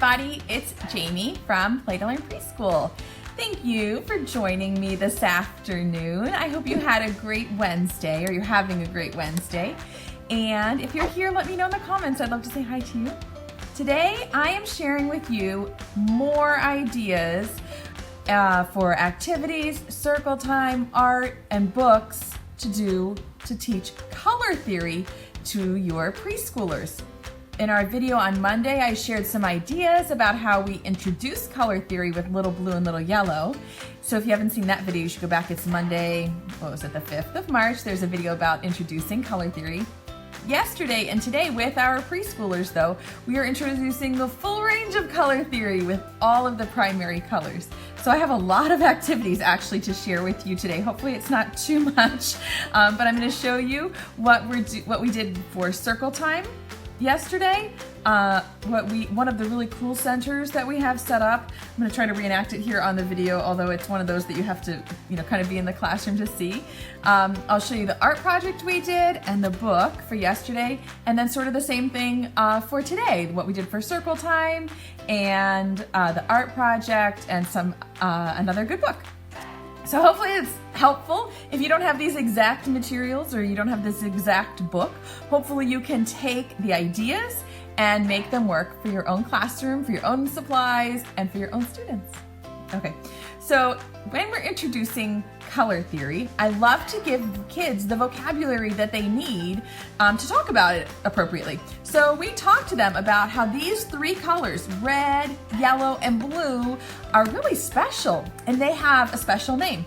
everybody, it's Jamie from Play to Learn Preschool. Thank you for joining me this afternoon. I hope you had a great Wednesday, or you're having a great Wednesday. And if you're here, let me know in the comments. I'd love to say hi to you. Today, I am sharing with you more ideas for activities, circle time, art, and books to do to teach color theory to your preschoolers. In our video on Monday, I shared some ideas about how we introduce color theory with Little Blue and Little Yellow. So if you haven't seen that video, you should go back. It's Monday, what was it, the 5th of March. There's a video about introducing color theory. Yesterday and today with our preschoolers, though, we are introducing the full range of color theory with all of the primary colors. So I have a lot of activities actually to share with you today. Hopefully it's not too much, but I'm going to show you what we did for circle time yesterday, one of the really cool centers that we have set up. I'm going to try to reenact it here on the video, although it's one of those that you have to, kind of be in the classroom to see. I'll show you the art project we did and the book for yesterday, and then sort of the same thing for today, what we did for circle time and the art project and some another good book. So hopefully it's helpful. If you don't have these exact materials or you don't have this exact book, hopefully you can take the ideas and make them work for your own classroom, for your own supplies, and for your own students. Okay, so when we're introducing color theory, I love to give kids the vocabulary that they need to talk about it appropriately. So we talk to them about how these three colors, red, yellow, and blue, are really special, and they have a special name.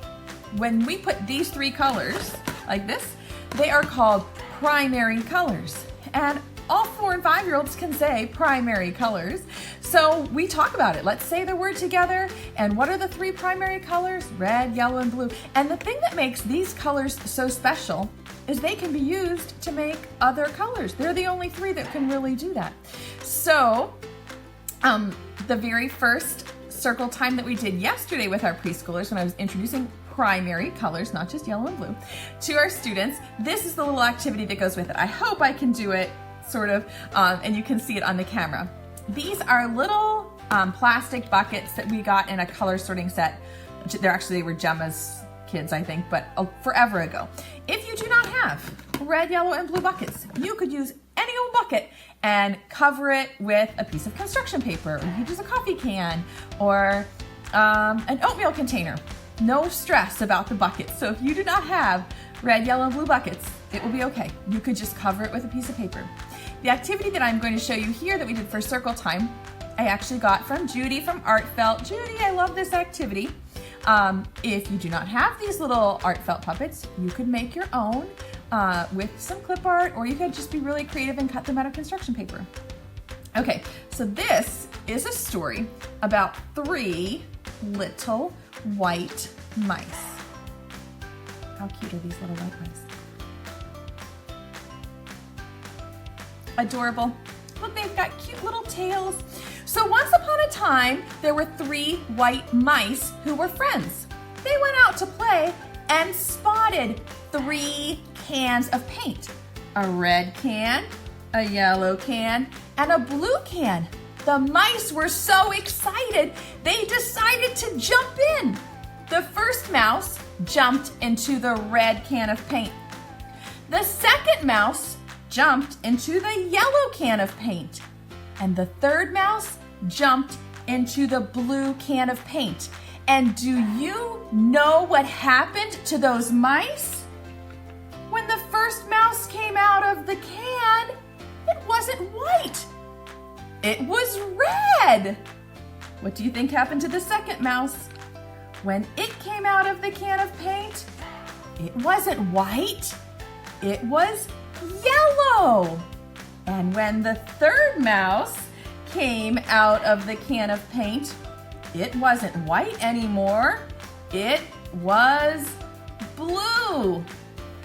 When we put these three colors like this, they are called primary colors. And all 4 and 5-year-olds can say primary colors. So we talk about it. Let's say the word together. And what are the 3 primary colors? Red, yellow, and blue. And the thing that makes these colors so special is they can be used to make other colors. They're the only 3 that can really do that. So the very first circle time that we did yesterday with our preschoolers, when I was introducing primary colors, not just yellow and blue, to our students, this is the little activity that goes with it. I hope I can do it sort of, and you can see it on the camera. These are little plastic buckets that we got in a color sorting set. They were Gemma's kids, I think, but forever ago. If you do not have red, yellow, and blue buckets, you could use any old bucket and cover it with a piece of construction paper, or you could use a coffee can, or an oatmeal container. No stress about the buckets. So if you do not have red, yellow, and blue buckets, it will be okay. You could just cover it with a piece of paper. The activity that I'm going to show you here that we did for circle time, I actually got from Judy from Art Felt. Judy, I love this activity. If you do not have these little Art Felt puppets, you could make your own with some clip art, or you could just be really creative and cut them out of construction paper. Okay, so this is a story about 3 little white mice. How cute are these little white mice? Adorable. Look, they've got cute little tails. So once upon a time, there were 3 white mice who were friends. They went out to play and spotted 3 cans of paint. A red can, a yellow can, and a blue can. The mice were so excited, they decided to jump in. The first mouse jumped into the red can of paint. The second mouse jumped into the yellow can of paint. And the third mouse jumped into the blue can of paint. And do you know what happened to those mice? When the first mouse came out of the can, it wasn't white. It was red. What do you think happened to the second mouse? When it came out of the can of paint, it wasn't white. It was yellow. And when the third mouse came out of the can of paint, it wasn't white anymore. It was blue.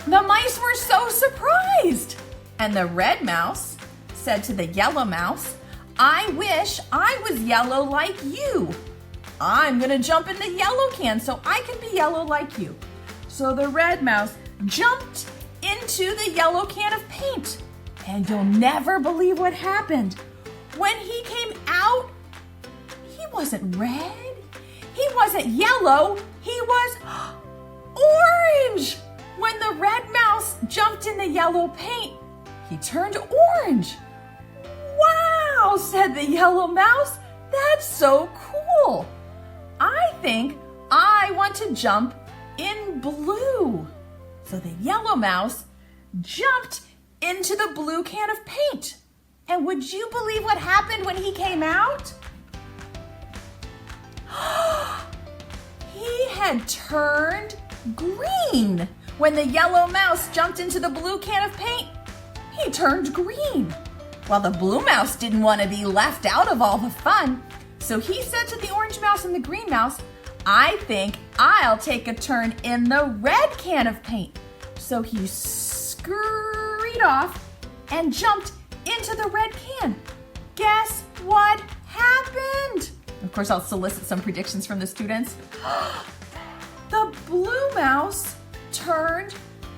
The mice were so surprised. And the red mouse said to the yellow mouse, "I wish I was yellow like you. I'm gonna jump in the yellow can so I can be yellow like you." So the red mouse jumped into the yellow can of paint. And you'll never believe what happened. When he came out wasn't red. He wasn't yellow. He was orange. When the red mouse jumped in the yellow paint, he turned orange. Wow, said the yellow mouse. That's so cool. I think I want to jump in blue. So the yellow mouse jumped into the blue can of paint. And would you believe what happened when he came out? He had turned green. When the yellow mouse jumped into the blue can of paint, he turned green. Well, the blue mouse didn't want to be left out of all the fun, so he said to the orange mouse and the green mouse, I think I'll take a turn in the red can of paint. So he scurried off and jumped into the red can. Guess what happened? Of course, I'll solicit some predictions from the students. The blue mouse turned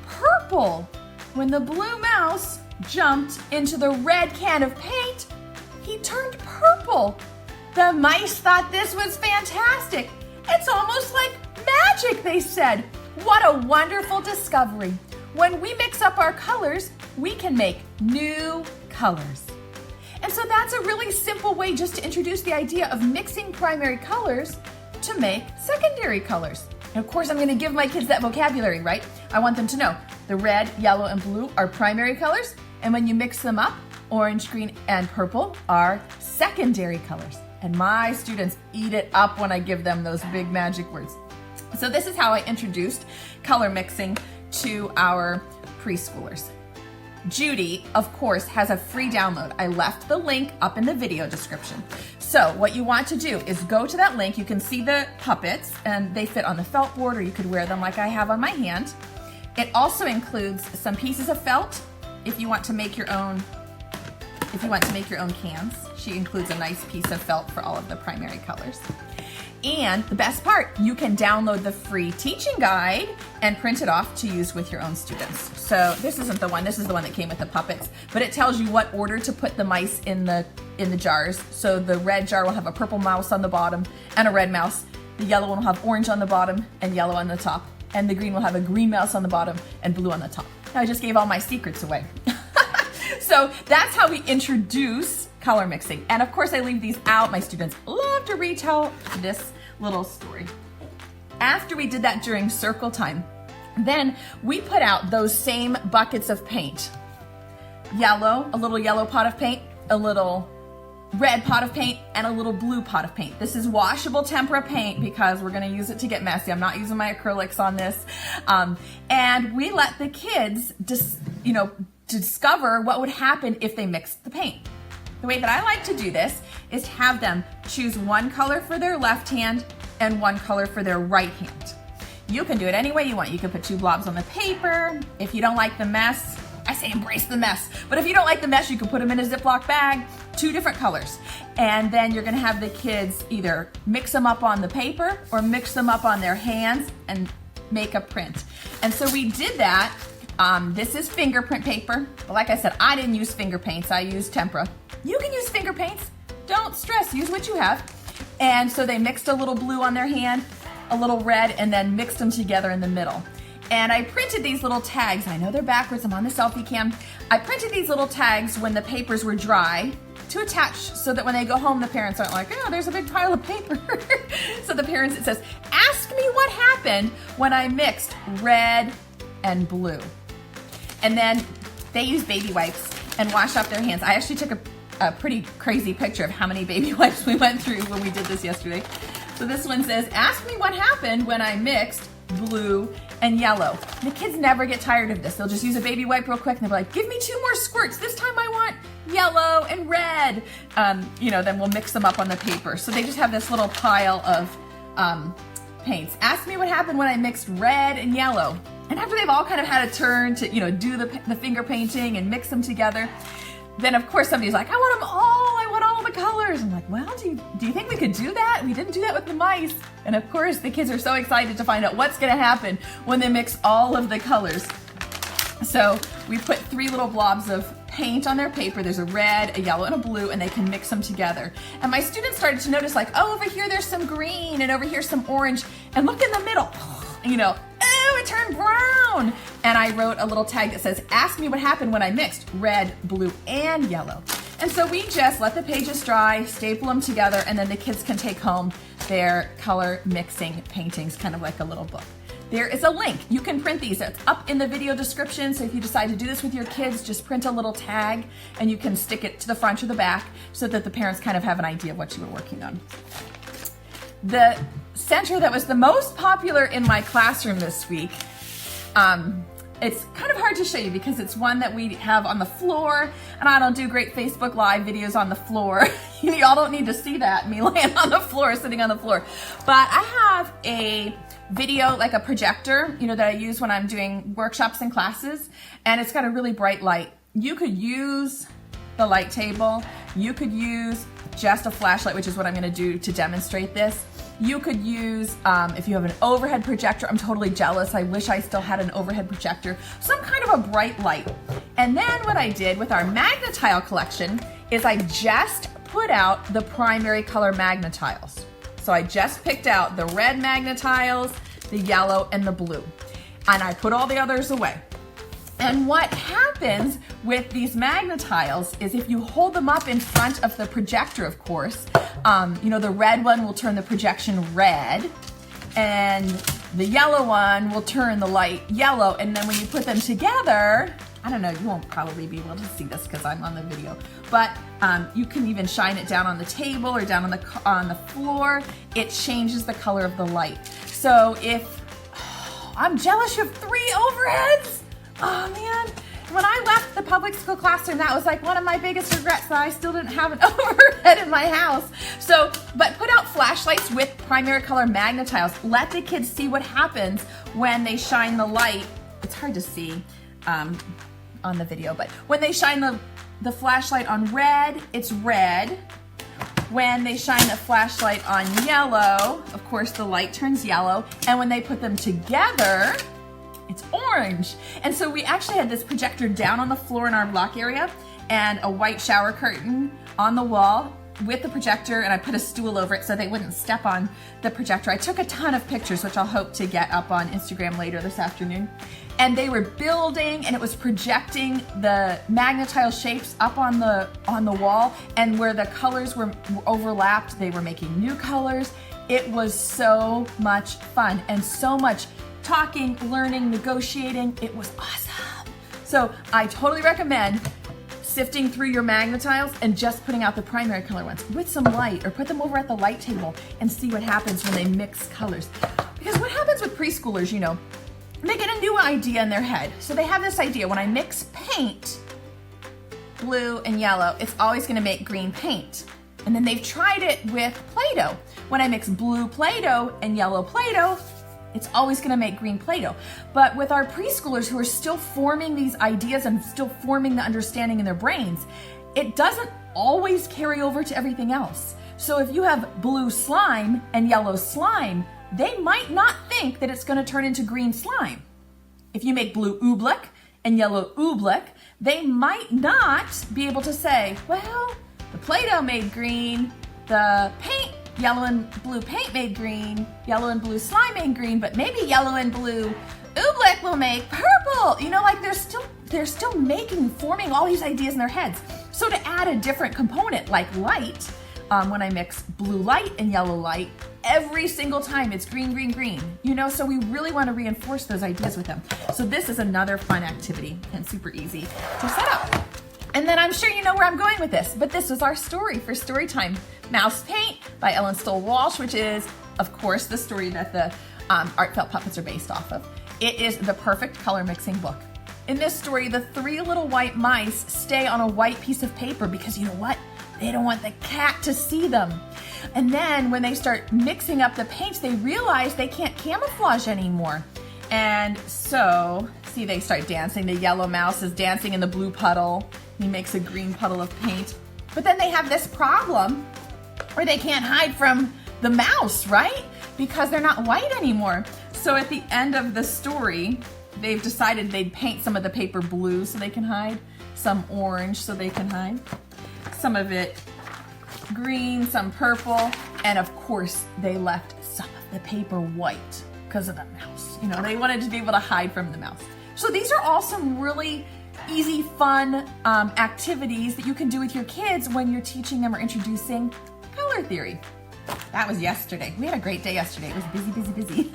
purple. When the blue mouse jumped into the red can of paint, he turned purple. The mice thought this was fantastic. It's almost like magic, they said. What a wonderful discovery. When we mix up our colors, we can make new colors. And so that's a really simple way just to introduce the idea of mixing primary colors to make secondary colors. And of course, I'm going to give my kids that vocabulary, right? I want them to know the red, yellow, and blue are primary colors. And when you mix them up, orange, green, and purple are secondary colors. And my students eat it up when I give them those big magic words. So this is how I introduced color mixing to our preschoolers. Judy, of course, has a free download. I left the link up in the video description. So what you want to do is go to that link. You can see the puppets and they fit on the felt board, or you could wear them like I have on my hand. It also includes some pieces of felt if you want to make your own cans. She includes a nice piece of felt for all of the primary colors. And the best part, you can download the free teaching guide and print it off to use with your own students. So this isn't the one, this is the one that came with the puppets, but it tells you what order to put the mice in the jars. So the red jar will have a purple mouse on the bottom and a red mouse. The yellow one will have orange on the bottom and yellow on the top. And the green will have a green mouse on the bottom and blue on the top. Now I just gave all my secrets away. So that's how we introduce color mixing. And of course I leave these out. My students love to retell this little story. After we did that during circle time, then we put out those same buckets of paint. Yellow, a little yellow pot of paint, a little red pot of paint, and a little blue pot of paint. This is washable tempera paint because we're gonna use it to get messy. I'm not using my acrylics on this. And we let the kids discover what would happen if they mixed the paint. The way that I like to do this is have them choose one color for their left hand and one color for their right hand. You can do it any way you want. You can put 2 blobs on the paper. If you don't like the mess, I say embrace the mess. But if you don't like the mess, you can put them in a Ziploc bag, 2 different colors. And then you're gonna have the kids either mix them up on the paper or mix them up on their hands and make a print. And so we did that. This is fingerprint paper. But like I said, I didn't use finger paints. I used tempera. You can use finger paints. Don't stress, use what you have. And so they mixed a little blue on their hand, a little red, and then mixed them together in the middle. And I printed these little tags. I know they're backwards, I'm on the selfie cam. I printed these little tags when the papers were dry to attach so that when they go home, the parents aren't like, oh, there's a big pile of paper. So the parents, it says, ask me what happened when I mixed red and blue. And then they use baby wipes and wash off their hands. I actually took a pretty crazy picture of how many baby wipes we went through when we did this yesterday. So this one says, ask me what happened when I mixed blue and yellow. The kids never get tired of this. They'll just use a baby wipe real quick and they'll be like, give me 2 more squirts. This time I want yellow and red. Then we'll mix them up on the paper. So they just have this little pile of paints. Ask me what happened when I mixed red and yellow. And after they've all kind of had a turn to, do the finger painting and mix them together, then of course somebody's like, I want them all, I want all the colors. I'm like, well, do you think we could do that? We didn't do that with the mice. And of course the kids are so excited to find out what's gonna happen when they mix all of the colors. So we put 3 little blobs of paint on their paper. There's a red, a yellow, and a blue, and they can mix them together. And my students started to notice, like, oh, over here there's some green, and over here some orange, and look in the middle, you know, oh, it turned brown. And I wrote a little tag that says, ask me what happened when I mixed red, blue, and yellow. And so we just let the pages dry, staple them together, and then the kids can take home their color mixing paintings, kind of like a little book. There is a link. You can print these. It's up in the video description. So if you decide to do this with your kids, just print a little tag and you can stick it to the front or the back so that the parents kind of have an idea of what you were working on. The center that was the most popular in my classroom this week, it's kind of hard to show you because it's one that we have on the floor, and I don't do great Facebook Live videos on the floor. Y'all don't need to see that, me laying on the floor, sitting on the floor. But I have a video, like a projector, you know, that I use when I'm doing workshops and classes, and it's got a really bright light. You could use the light table. You could use just a flashlight, which is what I'm gonna do to demonstrate this. You could use, if you have an overhead projector, I'm totally jealous. I wish I still had an overhead projector. Some kind of a bright light. And then what I did with our Magnetile collection is I just put out the primary color Magnetiles. So I just picked out the red Magnetiles, the yellow, and the blue. And I put all the others away. And what happens with these Magnetiles is if you hold them up in front of the projector, of course, you know, the red one will turn the projection red, and the yellow one will turn the light yellow. And then when you put them together, I don't know, you won't probably be able to see this because I'm on the video, but you can even shine it down on the table or down on the floor. It changes the color of the light. So if, I'm jealous you have 3 overheads. Oh man, when I left the public school classroom, that was like one of my biggest regrets, that I still didn't have an overhead in my house. So, but put out flashlights with primary color Magnetiles. Let the kids see what happens when they shine the light. It's hard to see on the video, but when they shine the flashlight on red, it's red. When they shine the flashlight on yellow, of course the light turns yellow. And when they put them together, it's orange. And so we actually had this projector down on the floor in our block area and a white shower curtain on the wall with the projector, and I put a stool over it so they wouldn't step on the projector. I took a ton of pictures, which I'll hope to get up on Instagram later this afternoon. And they were building, and it was projecting the Magnetile shapes up on the wall, and where the colors were overlapped, they were making new colors. It was so much fun and so much talking, learning, negotiating. It was awesome. So I totally recommend sifting through your Magnetiles and just putting out the primary color ones with some light, or put them over at the light table and see what happens when they mix colors. Because what happens with preschoolers, you know, they get a new idea in their head. So they have this idea, when I mix paint, blue and yellow, it's always gonna make green paint. And then they've tried it with Play-Doh. When I mix blue Play-Doh and yellow Play-Doh, it's always gonna make green Play-Doh. But with our preschoolers who are still forming these ideas and still forming the understanding in their brains, it doesn't always carry over to everything else. So if you have blue slime and yellow slime, they might not think that it's gonna turn into green slime. If you make blue oobleck and yellow oobleck, they might not be able to say, well, the Play-Doh made green, the paint, yellow and blue paint made green, yellow and blue slime made green, but maybe yellow and blue oobleck will make purple. You know, like they're still forming all these ideas in their heads. So to add a different component like light, when I mix blue light and yellow light, every single time it's green, green, green. You know, so we really want to reinforce those ideas with them. So this is another fun activity and super easy to set up. And then I'm sure you know where I'm going with this, but this was our story for story time. Mouse Paint by Ellen Stoll-Walsh, which is, of course, the story that the Art Felt Puppets are based off of. It is the perfect color mixing book. In this story, the 3 little white mice stay on a white piece of paper because you know what? They don't want the cat to see them. And then when they start mixing up the paints, they realize they can't camouflage anymore. And so, see, they start dancing. The yellow mouse is dancing in the blue puddle. He makes a green puddle of paint. But then they have this problem where they can't hide from the mouse, right? Because they're not white anymore. So at the end of the story, they've decided they'd paint some of the paper blue so they can hide, some orange so they can hide, some of it green, some purple, and of course they left some of the paper white because of the mouse. You know, they wanted to be able to hide from the mouse. So these are all some really easy, fun activities that you can do with your kids when you're teaching them or introducing color theory. That was yesterday. We had a great day yesterday. It was busy, busy, busy.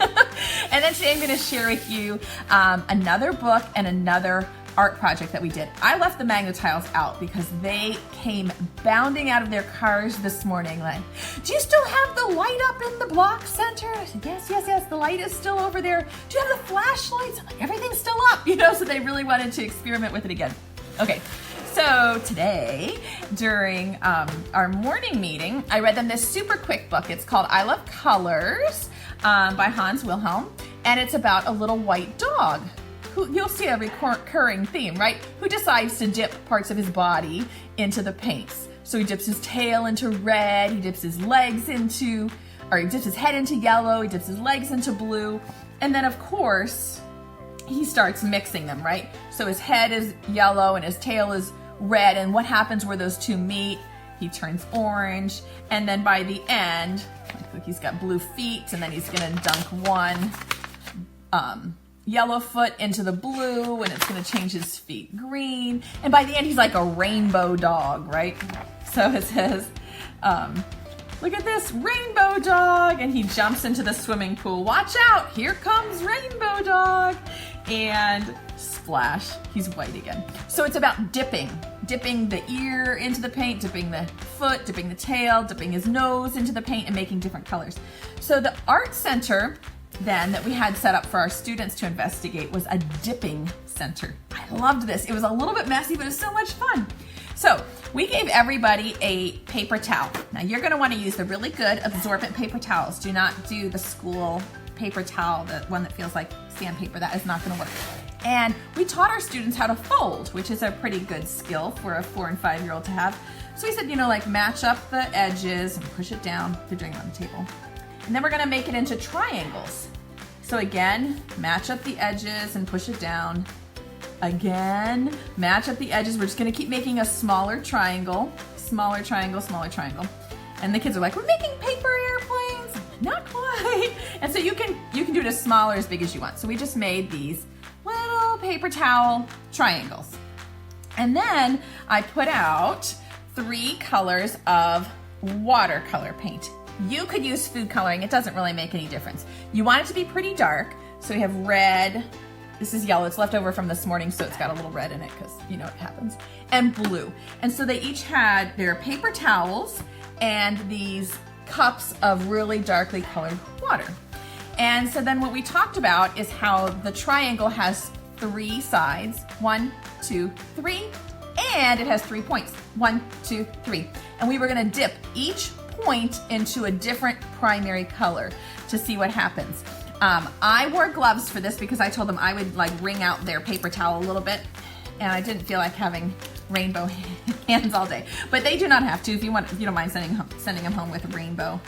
And then today I'm going to share with you another book and another art project that we did. I left the Magna-Tiles out because they came bounding out of their cars this morning like, do you still have the light up in the block center? I said, yes, the light is still over there. Do you have the flashlights? I'm like, everything's still up, you know, so they really wanted to experiment with it again. Okay. So today, during our morning meeting, I read them this super quick book. It's called I Love Colors by Hans Wilhelm, and it's about a little white dog who, you'll see a recurring theme, right? Who decides to dip parts of his body into the paints. So he dips his tail into red, he dips his legs into, or he dips his head into yellow, he dips his legs into blue, and then of course, he starts mixing them, right? So his head is yellow and his tail is red, and what happens where those two meet? He turns orange, and then by the end, like he's got blue feet, and then he's gonna dunk one yellow foot into the blue, and it's gonna change his feet green, and by the end he's like a rainbow dog, right? So it says, look at this rainbow dog, and he jumps into the swimming pool. Watch out, here comes rainbow dog, and splash, he's white again. So it's about dipping the ear into the paint, dipping the foot, dipping the tail, dipping his nose into the paint, and making different colors. So the art center then that we had set up for our students to investigate was a dipping center. I loved this. It was a little bit messy, but it was so much fun. So we gave everybody a paper towel. Now you're gonna wanna use the really good absorbent paper towels. Do not do the school paper towel, the one that feels like sandpaper. That is not gonna work. And we taught our students how to fold, which is a pretty good skill for a 4- and 5-year-old to have. So we said, you know, like match up the edges and push it down. They're doing it on the table. And then we're gonna make it into triangles. So again, match up the edges and push it down. Again, match up the edges. We're just gonna keep making a smaller triangle, smaller triangle, smaller triangle. And the kids are like, we're making paper airplanes. Not quite. And so you can do it as small or as big as you want. So we just made these little paper towel triangles. And then I put out 3 colors of watercolor paint. You could use food coloring. It doesn't really make any difference. You want it to be pretty dark. So we have red. This is yellow. It's left over from this morning, so it's got a little red in it because you know it happens. And blue. And so they each had their paper towels and these cups of really darkly colored water. And so then what we talked about is how the triangle has 3 sides. 1, 2, 3. And it has 3 points. 1, 2, 3. And we were gonna dip each point into a different primary color to see what happens. I wore gloves for this because I told them I would like wring out their paper towel a little bit, and I didn't feel like having rainbow hands all day. But they do not have to if you want. If you don't mind sending them home with rainbow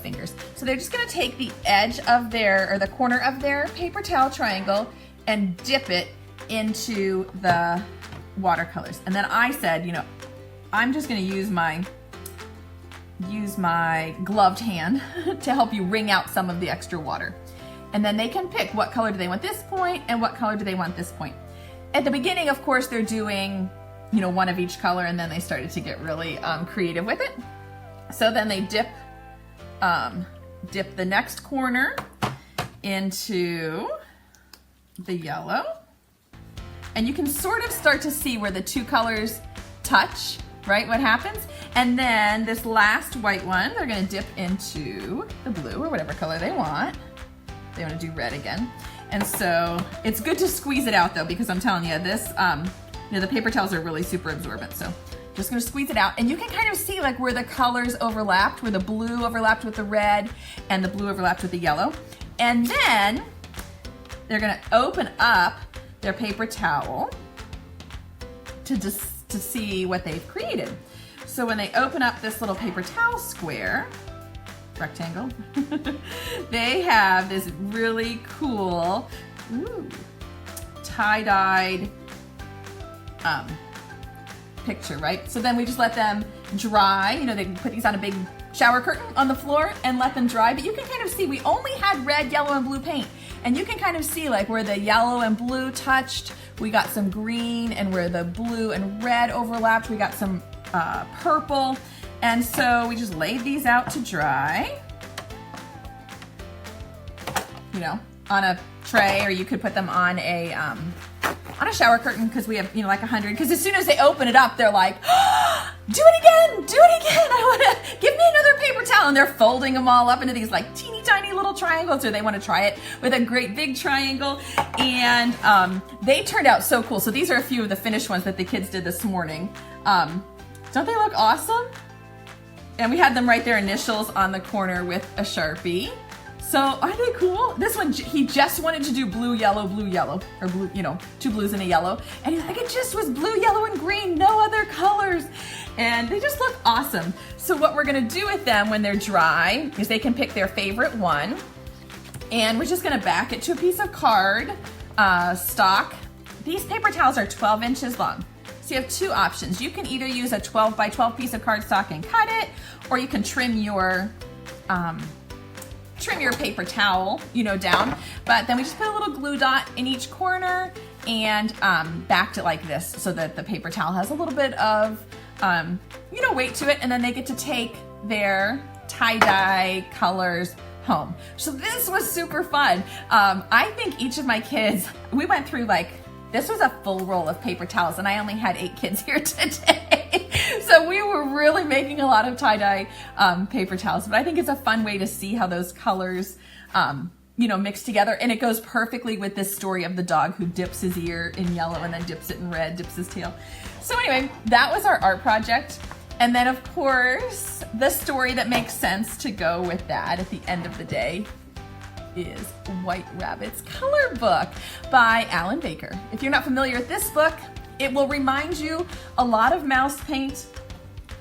fingers. So they're just gonna take the edge of the corner of their paper towel triangle and dip it into the watercolors. And then I said, you know, I'm just gonna use my gloved hand to help you wring out some of the extra water. And then they can pick what color do they want this point and what color do they want this point. At the beginning, of course, they're doing, you know, one of each color, and then they started to get really creative with it. So then they dip the next corner into the yellow. And you can sort of start to see where the 2 colors touch, right? What happens? And then this last white one, they're gonna dip into the blue or whatever color they want. They wanna do red again. And so it's good to squeeze it out though, because I'm telling you, this, you know, the paper towels are really super absorbent. So just gonna squeeze it out. And you can kind of see like where the colors overlapped, where the blue overlapped with the red and the blue overlapped with the yellow. And then they're gonna open up their paper towel to see what they've created. So when they open up this little paper towel square, rectangle. They have this really cool tie-dyed picture, right? So then we just let them dry. You know, they can put these on a big shower curtain on the floor and let them dry. But you can kind of see, we only had red, yellow, and blue paint. And you can kind of see like where the yellow and blue touched, we got some green, and where the blue and red overlapped, we got some purple. And so we just laid these out to dry, you know, on a tray, or you could put them on a shower curtain, because we have, you know, like 100, because as soon as they open it up, they're like, oh, do it again, I want to, give me another paper towel, and they're folding them all up into these like teeny tiny little triangles, or they want to try it with a great big triangle, and they turned out so cool. So these are a few of the finished ones that the kids did this morning. Don't they look awesome? And we had them write their initials on the corner with a Sharpie. So aren't they cool? This one, he just wanted to do blue, yellow, or blue, you know, 2 blues and a yellow. And he's like, it just was blue, yellow, and green, no other colors. And they just look awesome. So what we're gonna do with them when they're dry is they can pick their favorite one. And we're just gonna back it to a piece of card stock. These paper towels are 12 inches long. So you have 2 options. You can either use a 12 by 12 piece of cardstock and cut it, or you can trim your paper towel, you know, down. But then we just put a little glue dot in each corner and backed it like this, so that the paper towel has a little bit of, you know, weight to it, and then they get to take their tie-dye colors home. So this was super fun. I think each of my kids, we went through like, this was a full roll of paper towels, and I only had 8 kids here today. So we were really making a lot of tie-dye paper towels, but I think it's a fun way to see how those colors, you know, mix together. And it goes perfectly with this story of the dog who dips his ear in yellow and then dips it in red, dips his tail. So anyway, that was our art project. And then of course, the story that makes sense to go with that at the end of the day is White Rabbit's Color Book by Alan Baker. If you're not familiar with this book, it will remind you a lot of mouse paint.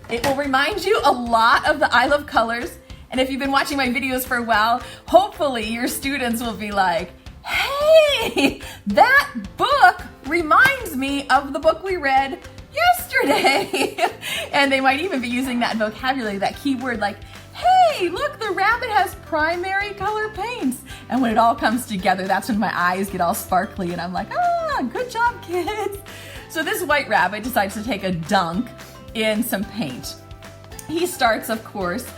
It will remind you a lot of the I Love Colors. And if you've been watching my videos for a while, hopefully your students will be like, hey, that book reminds me of the book we read yesterday. And they might even be using that vocabulary, that keyword like, hey, look, the rabbit has primary color paints. And when it all comes together, that's when my eyes get all sparkly and I'm like, ah, good job, kids. So this white rabbit decides to take a dunk in some paint. He starts, of course,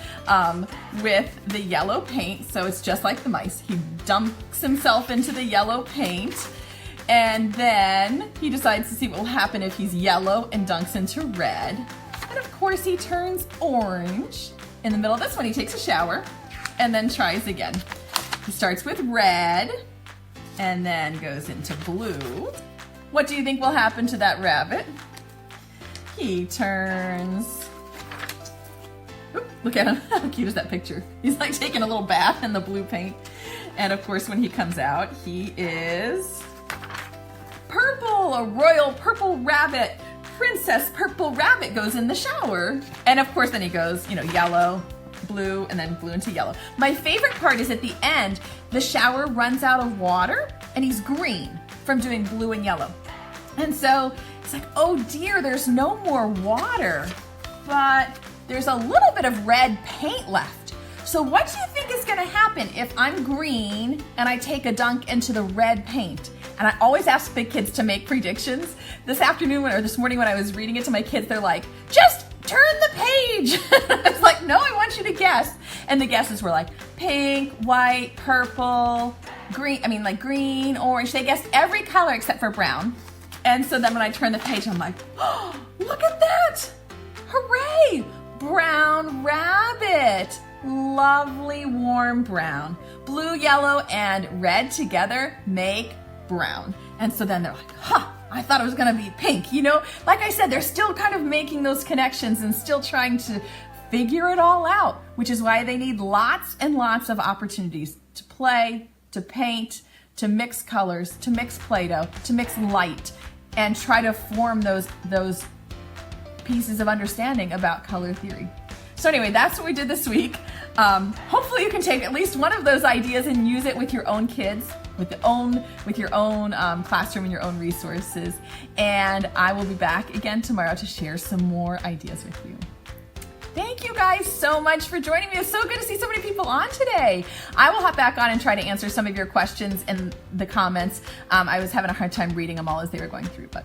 with the yellow paint. So it's just like the mice. He dunks himself into the yellow paint. And then he decides to see what will happen if he's yellow and dunks into red. And of course, he turns orange. In the middle of this one, he takes a shower and then tries again. He starts with red and then goes into blue. What do you think will happen to that rabbit? He turns... Oop, look at him. How cute is that picture? He's like taking a little bath in the blue paint. And of course, when he comes out, he is purple, a royal purple rabbit. Princess Purple Rabbit goes in the shower. And of course, then he goes, you know, yellow, blue, and then blue into yellow. My favorite part is at the end, the shower runs out of water and he's green from doing blue and yellow. And so it's like, oh dear, there's no more water, but there's a little bit of red paint left. So what do you think is gonna happen if I'm green and I take a dunk into the red paint? And I always ask the kids to make predictions. This afternoon or this morning when I was reading it to my kids, they're like, just turn the page. I was like, no, I want you to guess. And the guesses were like pink, white, purple, green, like green, orange. They guessed every color except for brown. And so then when I turn the page, I'm like, oh, look at that. Hooray, brown rabbit. Lovely warm brown. Blue, yellow, and red together make brown. And so then they're like, huh, I thought it was gonna be pink. You know, like I said, they're still kind of making those connections and still trying to figure it all out, which is why they need lots and lots of opportunities to play, to paint, to mix colors, to mix Play-Doh, to mix light, and try to form those pieces of understanding about color theory. So anyway, that's what we did this week. hopefully you can take at least one of those ideas and use it with your own kids, with your own classroom and your own resources. And I will be back again tomorrow to share some more ideas with you. Thank you guys so much for joining me. It's so good to see so many people on today. I will hop back on and try to answer some of your questions in the comments. I was having a hard time reading them all as they were going through, but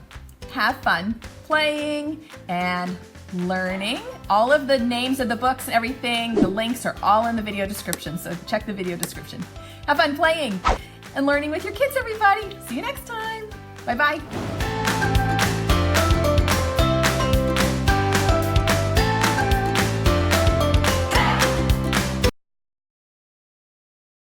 have fun playing and learning. All of the names of the books and everything, the links are all in the video description, so check the video description. Have fun playing and learning with your kids, everybody. See you next time. Bye-bye.